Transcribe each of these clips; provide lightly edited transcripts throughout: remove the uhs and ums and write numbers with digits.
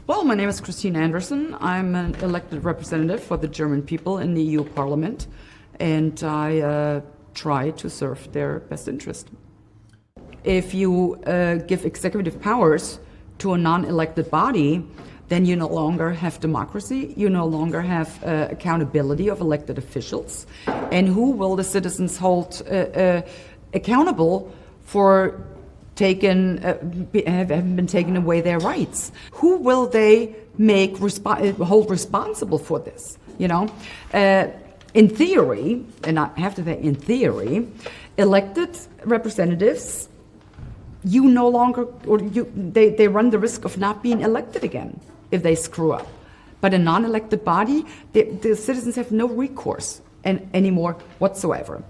Well, my name is Christine Anderson. I'm an elected representative for the German people in the EU Parliament, and I try to serve their best interest. If you give executive powers to a non-elected body, then you no longer have democracy, you no longer have accountability of elected officials, and who will the citizens hold accountable for having been taken away their rights? Who will they hold responsible for this? In theory, and I have to say in theory, elected representatives, they run the risk of not being elected again if they screw up. But a non-elected body, the citizens have no recourse anymore whatsoever.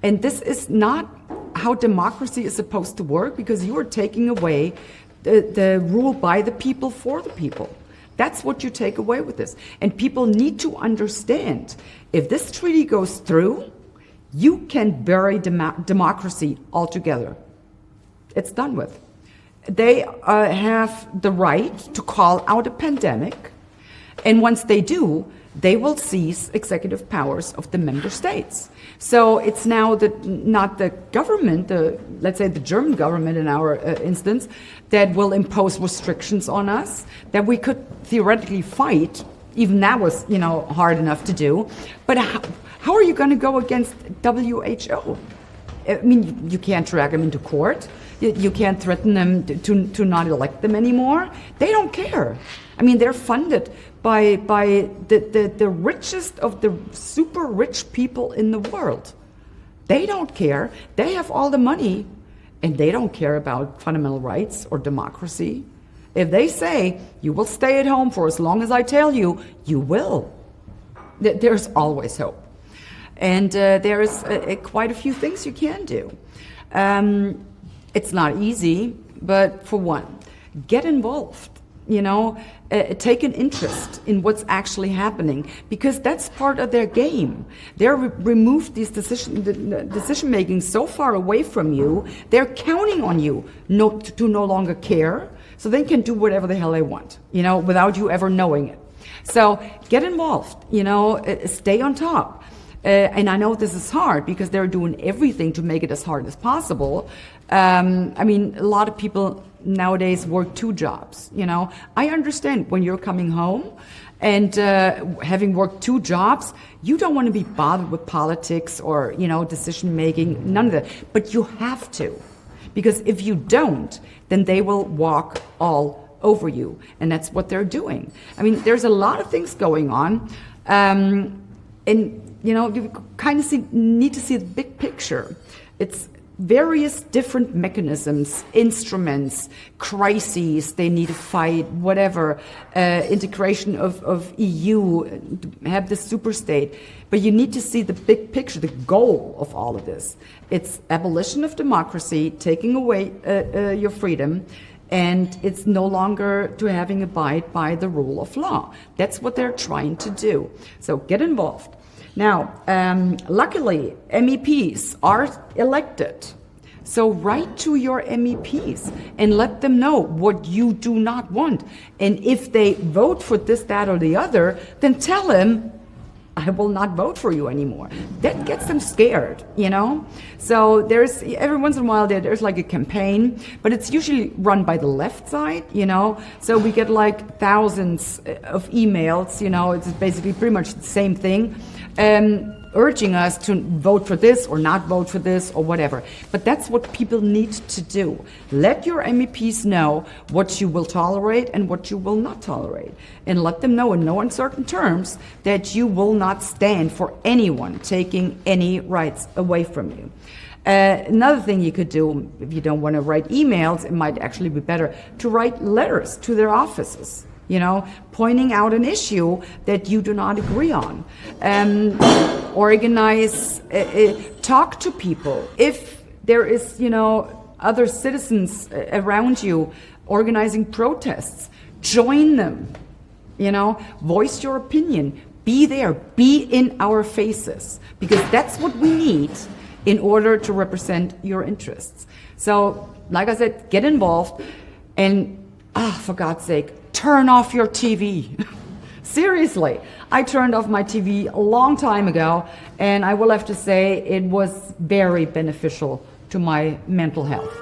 And this is not how democracy is supposed to work, because you are taking away the rule by the people for the people. That's what you take away with this. And people need to understand, if this treaty goes through, you can bury democracy altogether. It's done with. They have the right to call out a pandemic, and once they do, they will seize executive powers of the member states. So it's now not the government, let's say the German government in our instance, that will impose restrictions on us that we could theoretically fight. Even that was, hard enough to do. But how are you going to go against WHO? I mean, you can't drag them into court. You can't threaten them to not elect them anymore. They don't care. I mean, they're funded by the richest of the super rich people in the world. They don't care. They have all the money, and they don't care about fundamental rights or democracy. If they say, you will stay at home for as long as I tell you, you will. There's always hope. And there is quite a few things you can do. It's not easy, but for one, get involved. Take an interest in what's actually happening, because that's part of their game. They're removed these decision making so far away from you. They're counting on you to no longer care, so they can do whatever the hell they want, without you ever knowing it. So get involved. Stay on top. And I know this is hard because they're doing everything to make it as hard as possible. A lot of people nowadays work 2 jobs. I understand when you're coming home and having worked 2 jobs, you don't want to be bothered with politics or, decision making, none of that. But you have to, because if you don't, then they will walk all over you. And that's what they're doing. There's a lot of things going on. You kind of need to see the big picture. It's various different mechanisms, instruments, crises they need to fight, whatever, integration of EU, have the super state. But you need to see the big picture, the goal of all of this. It's abolition of democracy, taking away your freedom, and it's no longer to having abide by the rule of law. That's what they're trying to do. So get involved. Now, luckily, MEPs are elected. So write to your MEPs and let them know what you do not want. And if they vote for this, that, or the other, then tell them, I will not vote for you anymore. That gets them scared, So there's, every once in a while, there's like a campaign, but it's usually run by the left side, So we get like thousands of emails, it's basically pretty much the same thing. Urging us to vote for this or not vote for this or whatever. But that's what people need to do. Let your MEPs know what you will tolerate and what you will not tolerate. And let them know in no uncertain terms that you will not stand for anyone taking any rights away from you. Another thing you could do, if you don't want to write emails, it might actually be better to write letters to their offices. Pointing out an issue that you do not agree on. Organize, talk to people. If there is, other citizens around you organizing protests, join them. Voice your opinion. Be there. Be in our faces. Because that's what we need in order to represent your interests. So, like I said, get involved and, for God's sake, turn off your TV. Seriously, I turned off my TV a long time ago, and I will have to say it was very beneficial to my mental health.